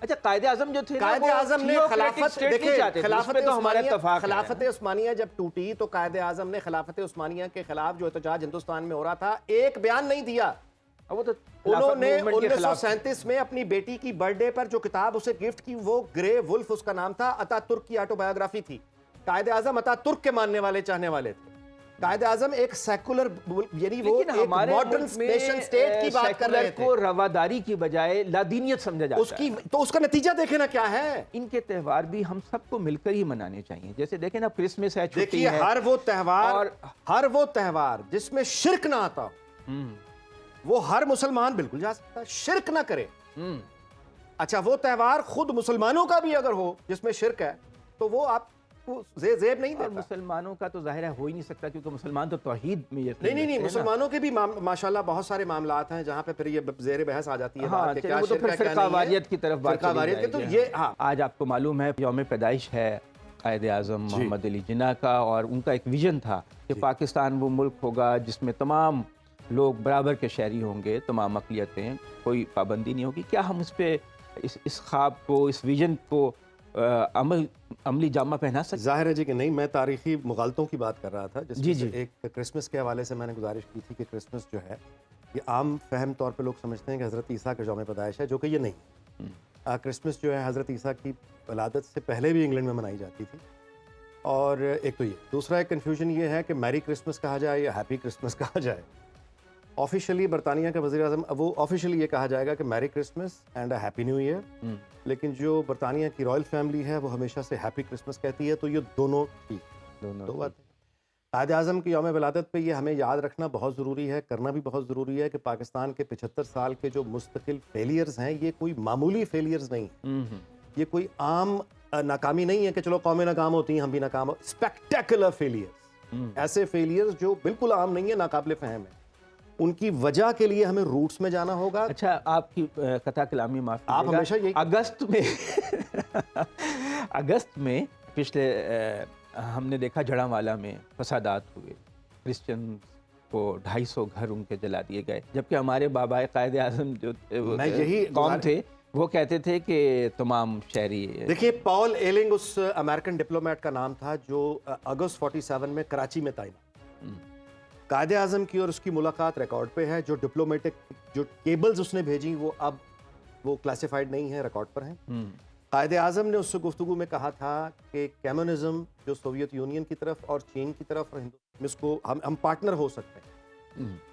اچھا قائد اعظم جو تھے قائد اعظم نے خلافت، دیکھیں خلافت عثمانیہ جب ٹوٹی تو قائد اعظم نے خلافت عثمانیہ کے خلاف جو احتجاج ہندوستان میں ہو رہا تھا ایک بیان نہیں دیا. انہوں نے 1937 میں اپنی بیٹی کی برتھ ڈے پر جو کتاب اسے گفٹ کی وہ گرے ولف اس کا نام تھا، اتا ترک کی آٹو بایوگرافی تھی. قائد اعظم اتا ترک کے ماننے والے چاہنے والے تھے. قائد اعظم ایک سیکولر یعنی وہ ایک ماڈرن نیشن سٹیٹ کی بات کر رہے تھے. کو رواداری کی بجائے لادینیت سمجھا جاتا ہے. تو اس کا نتیجہ دیکھیں نا کیا ہے. ان کے تہوار بھی ہم سب کو مل کر ہی منانے چاہیے. جیسے دیکھیں نا کرسمس ہے، چھٹی ہے. دیکھیے ہر وہ تہوار جس میں شرک نہ آتا وہ ہر مسلمان بالکل جا سکتا ہے، شرک نہ کرے. اچھا وہ تہوار خود مسلمانوں کا بھی اگر ہو جس میں شرک ہے تو وہ آپ زیب نہیں دیتا. مسلمانوں کا تو ظاہر ہے ہو ہی نہیں سکتا کیونکہ مسلمان تو توحید میں یقین رکھتے ہیں. نہیں مسلمانوں کے بھی ماشاءاللہ بہت سارے معاملات ہیں جہاں پہ پھر یہ زیر بحث آ جاتی ہے. ہاں وہ تو پھر فرقہ واریت کی طرف بات چلی جائے گی. آج آپ کو معلوم ہے یوم پیدائش ہے قائد اعظم محمد علی جناح کا، اور ان کا ایک ویژن تھا کہ پاکستان وہ ملک ہوگا جس میں تمام لوگ برابر کے شہری ہوں گے، تمام اقلیتیں، کوئی پابندی نہیں ہوگی. کیا ہم اس پہ اس خواب کو، اس ویژن کو عملی جامہ پہنا سکتے؟ ظاہر ہے جی کہ نہیں. میں تاریخی مغالطوں کی بات کر رہا تھا جس میں ایک کرسمس کے حوالے سے میں نے گزارش کی تھی کہ کرسمس جو ہے یہ عام فہم طور پہ لوگ سمجھتے ہیں کہ حضرت عیسیٰ کا یوم پیدائش ہے، جو کہ یہ نہیں. کرسمس جو ہے حضرت عیسیٰ کی ولادت سے پہلے بھی انگلینڈ میں منائی جاتی تھی. اور ایک تو یہ، دوسرا ایک کنفیوژن یہ ہے کہ میری کرسمس کہا جائے یا ہیپی کرسمس کہا جائے. آفیشلی برطانیہ کا وزیر اعظم وہ آفیشلی یہ کہا جائے گا کہ merry Christmas and a happy new year, لیکن جو برطانیہ کی رائل فیملی ہے وہ ہمیشہ سے ہیپی کرسمس کہتی ہے. تو یہ دونوں دو باتیں. قائد اعظم کی یوم ولادت پہ یہ ہمیں یاد رکھنا بہت ضروری ہے، کرنا بھی بہت ضروری ہے کہ پاکستان کے 75 سال کے جو مستقل فیلیئرز ہیں یہ کوئی معمولی فیلیئرز نہیں ہیں. یہ کوئی عام ناکامی نہیں ہے کہ چلو قومیں ناکام ہوتی ہیں ہم بھی ناکام ہو. اسپیکٹیکولر فیلیئرز، ایسے فیلیئرز جو بالکل عام نہیں ہیں، ناقابل فہم ہیں. ان کی وجہ کے لیے ہمیں روٹس میں جانا ہوگا. اچھا آپ کی قطع کلامی معاف آپ ہمیشہ یہی اگست میں پچھلے ہم نے دیکھا جڑاں میں فسادات ہوئے، کرسچن کو 250 گھر ان کے جلا دیے گئے، جبکہ ہمارے بابا قائد اعظم جو قوم تھے وہ کہتے تھے کہ تمام شہری. دیکھیے پال ایلنگ اس امریکن ڈپلومیٹ کا نام تھا جو اگست 47 میں کراچی میں تعینات. قائد اعظم کی اور اس کی ملاقات ریکارڈ پہ ہے. جو ڈپلومیٹک جو کیبلز اس نے بھیجی وہ اب وہ کلاسیفائڈ نہیں ہیں، ریکارڈ پر ہیں. قائد اعظم نے اس سے گفتگو میں کہا تھا کہ کمیونزم جو سوویت یونین کی طرف اور چین کی طرف اور ہندوستان اس کو ہم پارٹنر ہو سکتے ہیں.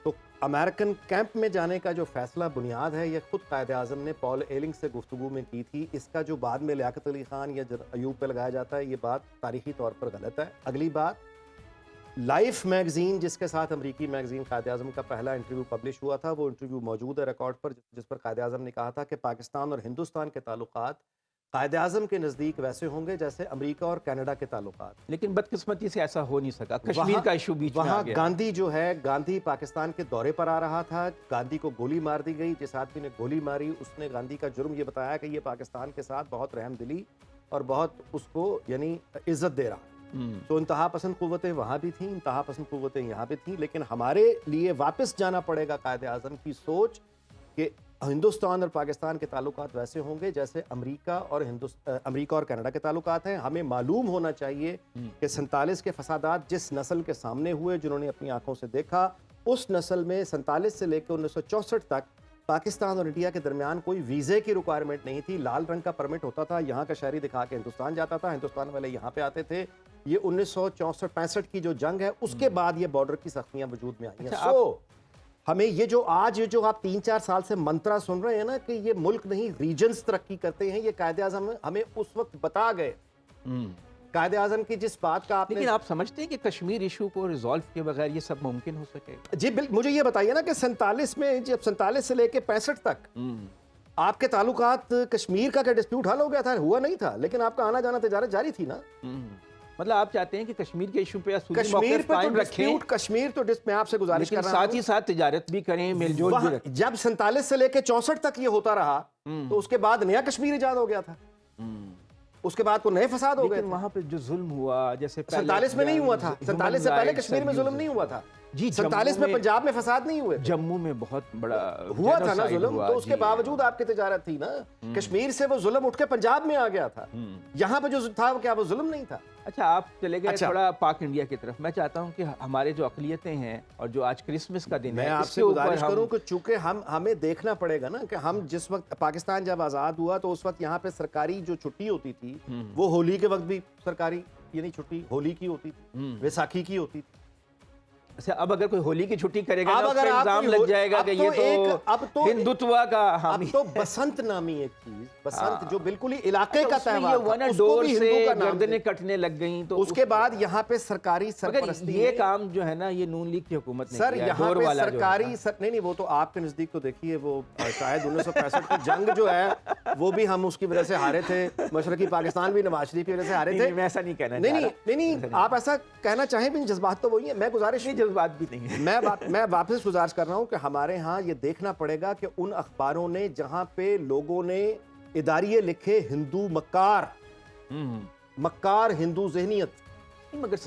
تو امریکن کیمپ میں جانے کا جو فیصلہ بنیاد ہے یہ خود قائد اعظم نے پال ایلنگ سے گفتگو میں کی تھی. اس کا جو بعد میں لیاقت علی خان یا ایوب پہ لگایا جاتا ہے یہ بات تاریخی طور پر غلط ہے. اگلی بات، لائف میگزین جس کے ساتھ امریکی میگزین قائد اعظم کا پہلا انٹرویو پبلش ہوا تھا، وہ انٹرویو موجود ہے ریکارڈ پر، جس پر قائد اعظم نے کہا تھا کہ پاکستان اور ہندوستان کے تعلقات قائد اعظم کے نزدیک ویسے ہوں گے جیسے امریکہ اور کینیڈا کے تعلقات. لیکن بدقسمتی سے ایسا ہو نہیں سکا. کشمیر کا ایشو بیچ میں آ گیا. گاندھی جو ہے، گاندھی پاکستان کے دورے پر آ رہا تھا، گاندھی کو گولی مار دی گئی. جس آدمی نے گولی ماری اس نے گاندھی کا جرم یہ بتایا کہ یہ پاکستان کے ساتھ بہت رحم دلی اور بہت اس کو یعنی عزت دے رہا. تو انتہا پسند قوتیں وہاں بھی تھیں، انتہا پسند قوتیں یہاں بھی تھیں. لیکن ہمارے لیے واپس جانا پڑے گا قائد اعظم کی سوچ کہ ہندوستان اور پاکستان کے تعلقات ویسے ہوں گے جیسے امریکہ اور کینیڈا کے تعلقات ہیں. ہمیں معلوم ہونا چاہیے کہ 47 کے فسادات جس نسل کے سامنے ہوئے، جنہوں نے اپنی آنکھوں سے دیکھا، اس نسل میں 47 سے لے کے 1964 تک پاکستان اور انڈیا کے درمیان کوئی ویزے کی ریکوائرمنٹ نہیں تھی. لال رنگ کا پرمٹ ہوتا تھا، یہاں کا شہری دکھا کے ہندوستان جاتا تھا، ہندوستان والے یہاں پہ آتے تھے. یہ 1964-65 کی جو جنگ ہے اس کے بعد یہ بارڈر کی سختیاں وجود میں آئی ہیں. ہمیں یہ جو آج جو آپ 3-4 سال سے منترا سن رہے ہیں نا کہ یہ ملک نہیں ریجنز ترقی کرتے ہیں، یہ قائد اعظم ہمیں اس وقت بتا گئے. قائد اعظم کی جس بات کا آپ نے، لیکن آپ سمجھتے ہیں کہ کشمیر ایشو کو ریزالو کیے بغیر یہ سب ممکن ہو سکے؟ جی مجھے یہ بتائیے نا کہ 47 میں جب 47 سے لے کے 65 تک آپ کے تعلقات کشمیر کا ڈسپیوٹ حل ہو گیا تھا؟ ہوا نہیں تھا، لیکن آپ کا آنا جانا تجارت جاری تھی نا. مطلب آپ چاہتے ہیں کہ کشمیر کے ایشو پہ کشمیر قائم رکھیں. کشمیر تو میں آپ سے گزارش کر رہا ہوں ساتھ ہی ساتھ تجارت بھی کریں، مل جول بھی رکھیں. جب 47 سے لے کے 64 تک یہ ہوتا رہا تو اس کے بعد نیا کشمیر ایجاد ہو گیا تھا. اس کے بعد کو نئے فساد ہو گئے. وہاں پہ جو ظلم ہوا جیسے 47 میں نہیں ہوا تھا، 47 سے پہلے کشمیر میں ظلم نہیں ہوا تھا. جی 47 میں پنجاب میں فساد نہیں ہوئے؟ جموں میں بہت بڑا ہوا تھا نا ظلم، تو اس کے باوجود آپ کی تجارت تھی نا، کشمیر سے وہ ظلم اٹھ کے پنجاب میں آ گیا تھا، یہاں پہ جو تھا کیا وہ ظلم نہیں تھا؟ اچھا آپ چلے گئے تھوڑا پاک انڈیا کی طرف، میں چاہتا ہوں کہ ہمارے جو اقلیتیں ہیں اور جو آج کرسمس کا دن ہے، میں آپ سے گزارش کروں کہ چونکہ ہمیں دیکھنا پڑے گا نا کہ ہم جس وقت پاکستان جب آزاد ہوا تو اس وقت یہاں پہ سرکاری جو چھٹی ہوتی تھی وہ ہولی کے وقت بھی سرکاری یعنی چھٹی ہولی کی ہوتی تھی، ویساکھی کی ہوتی تھی۔ اچھا اب اگر کوئی ہولی کی چھٹی کرے گا تو الزام لگ جائے گا کہ یہ تو ہندوتوا کا حامی اب تو بسنت نامی ایک چیز، بسنت جو بالکل ہی علاقے کا تہوار تھا، اس کو ڈور بھی سے ہندو کا نام گردنیں کٹنے لگ گئیں، تو اس کے بعد یہاں پہ سرکاری سرپرستی یہ کام جو ہے نا یہ نون لیگ کی حکومت نے سر کیا ہے، یہاں ڈور پہ والا سرکاری نہیں وہ تو آپ کے نزدیک تو دیکھیے وہ شاید 1965 کی جنگ جو ہے وہ بھی ہم اس کی وجہ سے ہارے تھے، مشرقی پاکستان بھی نواز شریف کی وجہ سے ہارے تھے۔ میں ایسا نہیں کہنا نہیں آپ ایسا کہنا چاہیں بھی جذبات تو وہی ہیں، میں گزارش نہیں جذبات بھی نہیں ہے، میں واپس گزارش کر رہا ہوں کہ ہمارے ہاں یہ دیکھنا پڑے گا کہ ان اخباروں نے جہاں پہ لوگوں نے اداریے لکھے ہندو مکار ہندو ذہنیت،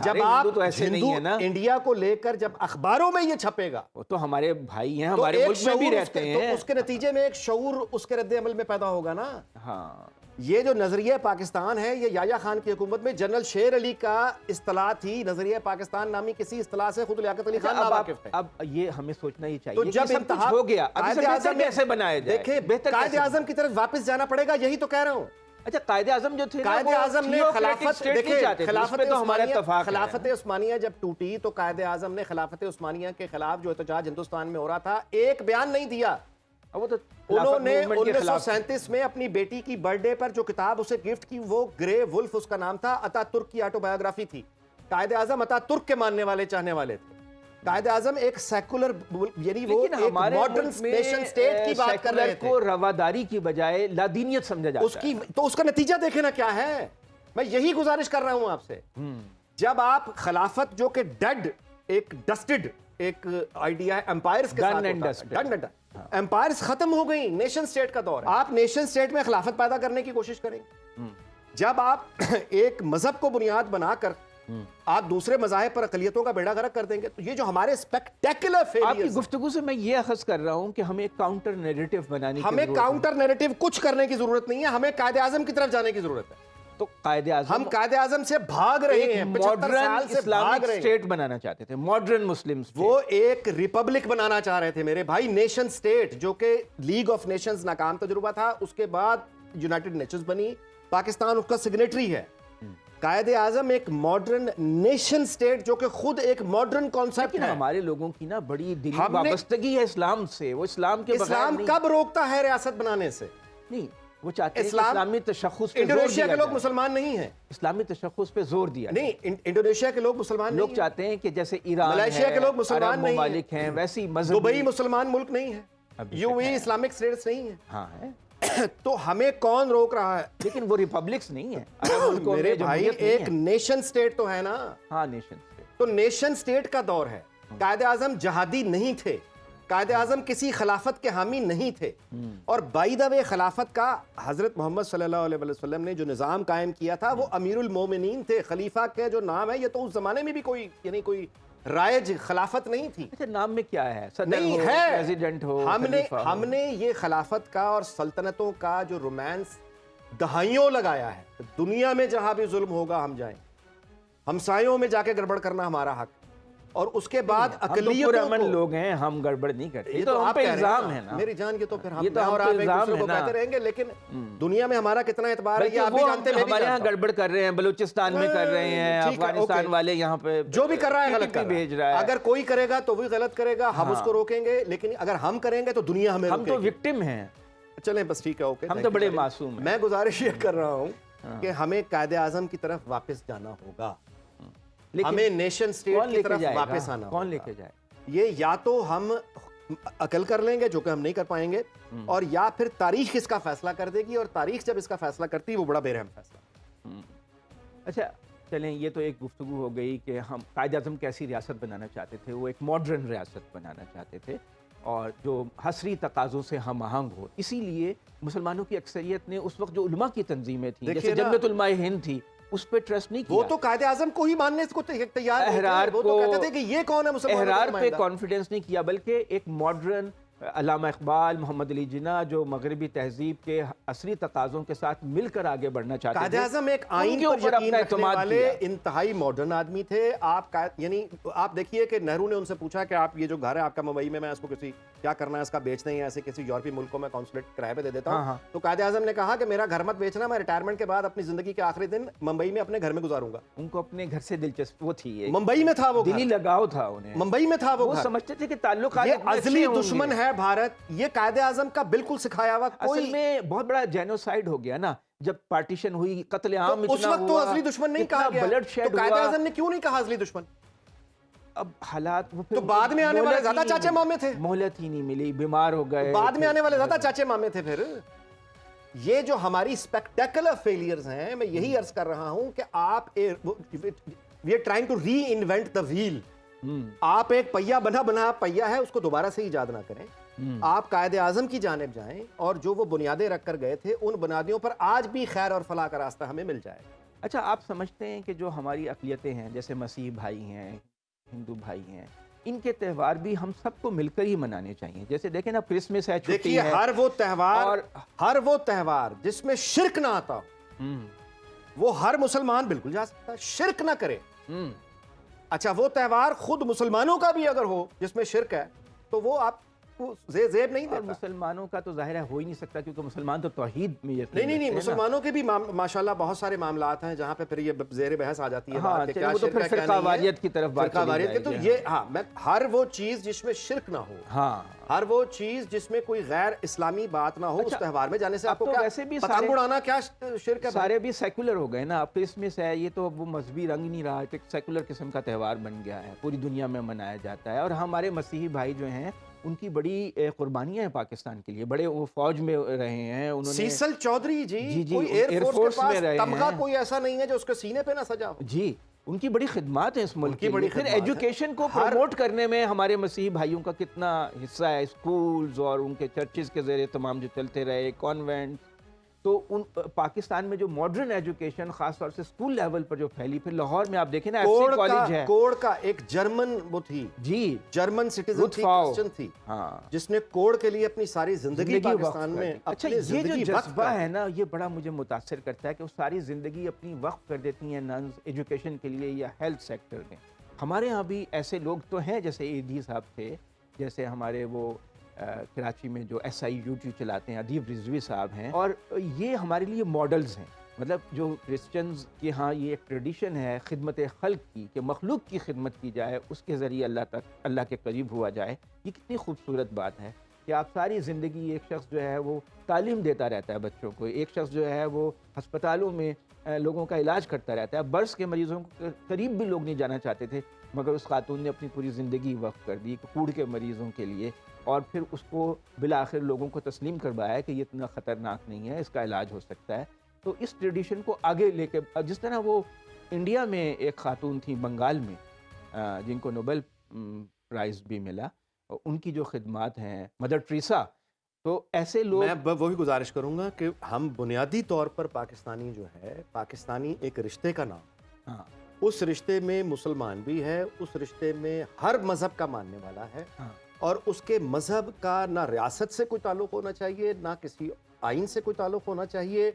جب آپ ہندو انڈیا کو لے کر جب اخباروں میں یہ چھپے گا، وہ تو ہمارے بھائی ہیں، ہمارے ملک میں بھی رہتے ہیں، تو اس کے نتیجے میں ایک شعور اس کے رد عمل میں پیدا ہوگا نا۔ ہاں یہ جو نظریہ پاکستان ہے یہ یحییٰ خان کی حکومت میں جنرل شیر علی کا اصطلاح تھی، نظریہ پاکستان نامی کسی اصطلاح سے خود لیاقت علی خان ناواقف ہے۔ اب یہ ہمیں سوچنا ہی چاہیے تو جب سب کچھ ہو گیا اب اسے بہتر کیسے بنایا جائے؟ دیکھیں قائد اعظم کی طرف واپس جانا پڑے گا، یہی تو کہہ رہا ہوں۔ اچھا قائد اعظم جو تھے قائد اعظم نے خلافت عثمانیہ جب ٹوٹی تو قائد اعظم نے خلافت عثمانیہ کے خلاف جو احتجاج ہندوستان میں ہو رہا تھا ایک بیان نہیں دیا۔ انہوں نے 1937 میں اپنی بیٹی کی برتھ ڈے پر جو کتاب اسے گفٹ کی وہ گرے ولف اس کا نام تھا، اتا ترک کی آٹو بایوگرافی تھی۔ قائد اعظم اتا ترک کے ماننے والے چاہنے والے تھے۔ قائد اعظم ایک سیکولر یعنی وہ ایک ماڈرن نیشن سٹیٹ کی بات کر رہے تھے، کو رواداری کی بجائے لادینیت سمجھا جاتا ہے، تو اس کا نتیجہ دیکھیں نا کیا ہے۔ میں یہی گزارش کر رہا ہوں آپ سے، جب آپ خلافت جو کہ ڈیڈ ایک ڈسٹڈ ایک آئیڈیا ہے امپائرز کے ساتھ، امپائرز ختم ہو گئی، نیشن سٹیٹ کا دور ہے، آپ نیشن سٹیٹ میں خلافت پیدا کرنے کی کوشش کریں گے۔ جب آپ ایک مذہب کو بنیاد بنا کر آپ دوسرے مذاہب پر اقلیتوں کا بیڑا غرق کر دیں گے، تو یہ جو ہمارے اسپیکٹیکولر فیلئرز، آپ کی گفتگو سے میں یہ اخذ کر رہا ہوں کہ ہمیں کاؤنٹر نیریٹو بنانے کی ضرورت ہے۔ ہمیں کاؤنٹر نیریٹو کچھ کرنے کی ضرورت نہیں ہے، ہمیں قائد اعظم کی طرف جانے کی ضرورت ہے۔ تو قائد اعظم ہم قائد اعظم سے بھاگ رہے ہیں، 75 سال سے بھاگ رہے ہیں۔ اسٹیٹ بنانا چاہتے تھے، ماڈرن مسلم اسٹیٹ، وہ ایک ریپبلک بنانا چاہ رہے تھے میرے بھائی، نیشن سٹیٹ جو کہ لیگ آف نیشنز ناکام تجربہ تھا، اس کے بعد یونائٹڈ نیشنز بنی، پاکستان اس کا سگنیٹری ہے۔ قائد اعظم ایک ماڈرن نیشن سٹیٹ جو کہ خود ایک ماڈرن کانسیپٹ ہے۔ ہمارے لوگوں کی نا بڑی دلی وابستگی ہے اسلام سے، وہ اسلام کے بغیر اسلام کب روکتا ہے ریاست بنانے سے؟ نہیں، وہ چاہتے ہیں اسلامی تشخص پہ زور دیا جائے۔ انڈونیشیا کے لوگ مسلمان نہیں ہیں، اسلامی تشخص پہ زور دیا نہیں، انڈونیشیا کے لوگ مسلمان نہیں ہیں، لوگ چاہتے ہیں کہ جیسے ایران ملائیشیا کے لوگ مسلمان نہیں ہیں، ممالک ہیں ویسی مذہبی، دبئی مسلمان ملک نہیں ہے، یو اے اسلامک اسٹیٹس نہیں ہے۔ ہاں ہے، تو ہمیں کون روک رہا ہے؟ لیکن وہ ریپبلکس نہیں ہیں میرے بھائی، ایک نیشن سٹیٹ تو ہے نا۔ ہاں نیشن سٹیٹ، تو نیشن سٹیٹ کا دور ہے۔ قائد اعظم جہادی نہیں تھے، قائد اعظم کسی خلافت کے حامی نہیں تھے، اور بائی دا وے خلافت کا حضرت محمد صلی اللہ علیہ وسلم نے جو نظام قائم کیا تھا وہ امیر المومنین تھے۔ خلیفہ کے جو نام ہے یہ تو اس زمانے میں بھی کوئی یعنی کوئی رائج خلافت نہیں تھی۔ اچھا نام میں کیا ہے؟ صدر نہیں ہو، ہے، پریزیڈنٹ ہو، ہم نے یہ خلافت کا اور سلطنتوں کا جو رومانس دہائیوں لگایا ہے، دنیا میں جہاں بھی ظلم ہوگا ہم جائیں، ہمسایوں میں جا کے گڑبڑ کرنا ہمارا حق، اور اس کے بعد اقلیتوں کو، لوگ ہیں ہم گڑبڑ نہیں کرتے، یہ تو ہم پہ الزام ہے نا میری جان، یہ تو پھر ہم تو اور آپ ایک دوسرے کو ہے نا، کہتے رہیں گے، لیکن دنیا میں ہمارا کتنا اعتبار ہے یہ آپ بھی جانتے ہیں، میں بھی ہمارے یہاں جانتا ہوں۔ گڑبڑ کر رہے ہیں، بلوچستان میں کر رہے ہیں، افغانستان والے یہاں پہ جو بھی کر رہا ہے غلط بھیج رہا ہے، اگر کوئی کرے گا تو وہ غلط کرے گا، ہم اس کو روکیں گے، لیکن اگر ہم کریں گے تو دنیا ہمیں روکے گی۔ ہم تو وکٹم ہیں، چلیں بس ٹھیک ہے، اوکے، ہم تو بڑے معصوم ہیں۔ میں گزارش یہ کر رہا ہوں کہ ہمیں قائد اعظم کی طرف واپس جانا ہوگا، ہمیں نیشن سٹیٹ کی طرف واپس آنا ہوگا۔ کون لے کے جائے؟ یہ یا تو ہم عقل کر لیں گے، جو کہ ہم نہیں کر پائیں گے، اور یا پھر تاریخ اس کا فیصلہ کر دے گی، اور تاریخ جب اس کا فیصلہ کرتی ہے وہ بڑا بے رحم فیصلہ۔ اچھا چلیں، یہ تو ایک گفتگو ہو گئی کہ ہم قائد اعظم کیسی ریاست بنانا چاہتے تھے، وہ ایک ماڈرن ریاست بنانا چاہتے تھے اور جو حصری تقاضوں سے ہم آہنگ ہو۔ اسی لیے مسلمانوں کی اکثریت نے اس وقت جو علماء کی تنظیمیں تھیں، جیسے جمعیت علماء ہند تھی، اس پہ ٹرسٹ نہیں کیا. وہ تو قائد اعظم کو ہی ماننے کو تیار نہیں تھے. وہ تو کہتے تھے کہ یہ کون ہے مسلمانوں کا احرار پہ نمائندہ. کانفیڈنس نہیں کیا، بلکہ ایک ماڈرن علامہ اقبال، محمد علی جناح جو مغربی تہذیب کے عصری تقاضوں کے ساتھ مل کر آگے بڑھنا چاہتے تھے. قائد اعظم ایک آئین پر یقین رکھنے والے انتہائی ماڈرن آدمی تھے. یعنی آپ دیکھیے کہ نہرو نے ان سے پوچھا کہ آپ یہ جو گھر ہے آپ کا ممبئی میں اس کو کسی کیا کرنا ہے، اس کا بیچنا ہے یا ایسے کسی یورپی ملک کو میں کونسولیٹ کرائے پہ دے دیتا ہوں. تو قائد اعظم نے کہا کہ میرا گھر مت بیچنا، میں ریٹائرمنٹ کے بعد اپنی زندگی کے آخری دن ممبئی میں اپنے گھر میں گزاروں گا. ان کو اپنے گھر سے دلچسپی وہ تھی، ممبئی میں تھا وہ دلی لگاؤ تھا انہیں، ممبئی میں تھا وہ سمجھتے تھے کہ تعلقات یہ ازلی دشمن ہے بھارت. یہ قائد اعظم کا بالکل سکھایا ہوا اصل میں بہت بڑا جینوسائیڈ ہو گیا نا جب پارٹیشن ہوئی، قتل عام اتنا ہوا. اس وقت تو ازلی دشمن نہیں کہا گیا. تو قائد اعظم نے کیوں نہیں کہا ازلی دشمن؟ اب حالات تو بعد میں آنے والے زیادہ چاچے مامے تھے، مہلت ہی نہیں ملی، بیمار ہو گئے. بعد میں آنے والے زیادہ چاچے مامے تھے. پھر یہ جو ہماری اسپیکٹیکولر فیلیئرز ہیں، میں یہی عرض کر رہا ہوں کہ آپ we are trying to reinvent the wheel. آپ ایک پہیا بنا پہیا ہے، اس کو دوبارہ سے ایجاد نہ کریں. آپ قائد اعظم کی جانب جائیں اور جو وہ بنیادیں رکھ کر گئے تھے ان بنیادوں پر آج بھی خیر اور فلاح کا راستہ ہمیں مل جائے. اچھا، آپ سمجھتے ہیں کہ جو ہماری اقلیتیں ہیں جیسے مسیح بھائی ہیں، ہندو بھائی ہیں، ان کے تہوار بھی ہم سب کو مل کر ہی منانے چاہیے؟ جیسے دیکھیں نا کرسمس ہے، دیکھیے ہر وہ تہوار جس میں شرک نہ آتا وہ ہر مسلمان بالکل جا سکتا ہے، شرک نہ کرے. اچھا، وہ تہوار خود مسلمانوں کا بھی اگر ہو جس میں شرک ہے تو وہ آپ کو زیب نہیں دیتا. مسلمانوں کا تو ظاہر ہے ہو ہی نہیں سکتا کیونکہ مسلمان تو توحید میں یقین رکھتے ہیں. نہیں، مسلمانوں کے بھی ماشاءاللہ بہت سارے معاملات ہیں جہاں پہ پھر یہ زیر بحث آ جاتی ہے. ہاں، وہ تو پھر فرقہ واریت کی طرف بات چلی جائے گی. تو یہ میں ہر وہ چیز جس میں شرک نہ ہو، ہر وہ چیز جس میں کوئی غیر اسلامی بات نہ ہو، اس تہوار میں جانے سے آپ کو کیا پتنگ اڑانا کیا شرک ہے؟ سارے بھی سیکولر ہو گئے نا. اب کرسمس ہے، یہ تو وہ مذہبی رنگ نہیں رہا، ایک سیکولر قسم کا تہوار بن گیا ہے، پوری دنیا میں منایا جاتا ہے. اور ہمارے مسیحی بھائی جو ہیں ان کی بڑی قربانیاں ہیں پاکستان کے لیے. بڑے وہ فوج میں رہے ہیں، انہوں نے سیسل چودھری جی کوئی ایئر فورس میں رہے ہیں. تمغہ کوئی ایسا نہیں ہے جو اس کے سینے پہ نہ سجا ہو. جی، ان کی بڑی خدمات ہیں اس ملک کی. پھر ایجوکیشن کو پروموٹ کرنے میں ہمارے مسیحی بھائیوں کا کتنا حصہ ہے. اسکولز اور ان کے چرچز کے ذریعے تمام جو چلتے رہے، کانوینٹ. تو پاکستان میں جو ماڈرن ایجوکیشن خاص طور سے اسکول لیول پر جو پھیلی، پھر لاہور میں آپ دیکھیں نا ایف سی کالج ہے. کوڑ کا ایک جرمن وہ تھی جی، جرمن سٹیزن تھی، کرسچن تھی، جس نے کوڑ کے لیے اپنی ساری زندگی پاکستان میں. اچھا، یہ جو جذبہ ہے نا یہ بڑا مجھے متاثر کرتا ہے کہ وہ ساری زندگی اپنی وقف کر دیتی ہیں ننز ایجوکیشن کے لیے یا ہیلتھ سیکٹر میں. ہمارے ہاں بھی ایسے لوگ تو ہیں جیسے ایدھی صاحب تھے، جیسے ہمارے وہ کراچی میں جو ایس آئی یوٹیوب چلاتے ہیں ادیب رضوی صاحب ہیں. اور یہ ہمارے لیے ماڈلز ہیں. مطلب جو کرسچنز کے ہاں یہ ایک ٹریڈیشن ہے خدمت خلق کی، کہ مخلوق کی خدمت کی جائے، اس کے ذریعے اللہ کے قریب ہوا جائے. یہ کتنی خوبصورت بات ہے کہ آپ ساری زندگی ایک شخص جو ہے وہ تعلیم دیتا رہتا ہے بچوں کو، ایک شخص جو ہے وہ ہسپتالوں میں لوگوں کا علاج کرتا رہتا ہے. برس کے مریضوں کے قریب بھی لوگ نہیں جانا چاہتے تھے، مگر اس خاتون نے اپنی پوری زندگی وقف کر دی کوڑ کے مریضوں کے لیے. اور پھر اس کو بالآخر لوگوں کو تسلیم کروایا کہ یہ اتنا خطرناک نہیں ہے، اس کا علاج ہو سکتا ہے. تو اس ٹریڈیشن کو آگے لے کے جس طرح وہ انڈیا میں ایک خاتون تھی بنگال میں جن کو نوبل پرائز بھی ملا، ان کی جو خدمات ہیں، مدر ٹریسا. تو ایسے لوگ، میں وہی گزارش کروں گا کہ ہم بنیادی طور پر پاکستانی جو ہے، پاکستانی ایک رشتے کا نام، اس رشتے میں مسلمان بھی ہے، اس رشتے میں ہر مذہب کا ماننے والا ہے. اور اس کے مذہب کا نہ ریاست سے کوئی تعلق ہونا چاہیے، نہ کسی آئین سے کوئی تعلق ہونا چاہیے.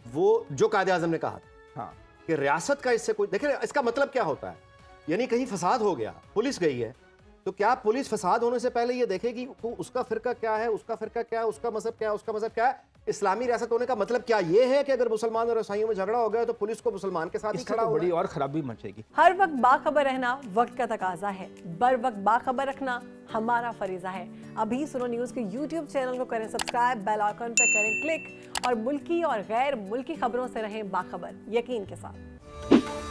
وہ جو قائد اعظم نے کہا تھا کہ ریاست کا اس سے کوئی، دیکھیں اس کا مطلب کیا ہوتا ہے. یعنی کہیں فساد ہو گیا، پولیس گئی ہے، تو کیا پولیس فساد ہونے سے پہلے یہ دیکھے گی اس کا فرقہ کیا ہے، اس کا فرقہ کیا ہے، اس کا مذہب کیا ہے، اس کا مذہب کیا ہے؟ اسلامی ریاست ہونے کا مطلب کیا یہ ہے کہ اگر مسلمان اور عیسائیوں میں جھگڑا ہو گیا تو پولیس کو مسلمان کے ساتھ ہی کھڑا ہونا ہے؟ بڑی اور خرابی مچے گی. ہر وقت باخبر رہنا وقت کا تقاضا ہے، بر وقت باخبر رکھنا ہمارا فریضہ ہے. ابھی سنو نیوز کے یوٹیوب چینل کو کریں سبسکرائب، بیل آئیکن پہ کریں کلک، اور ملکی اور غیر ملکی خبروں سے رہیں باخبر، یقین کے ساتھ.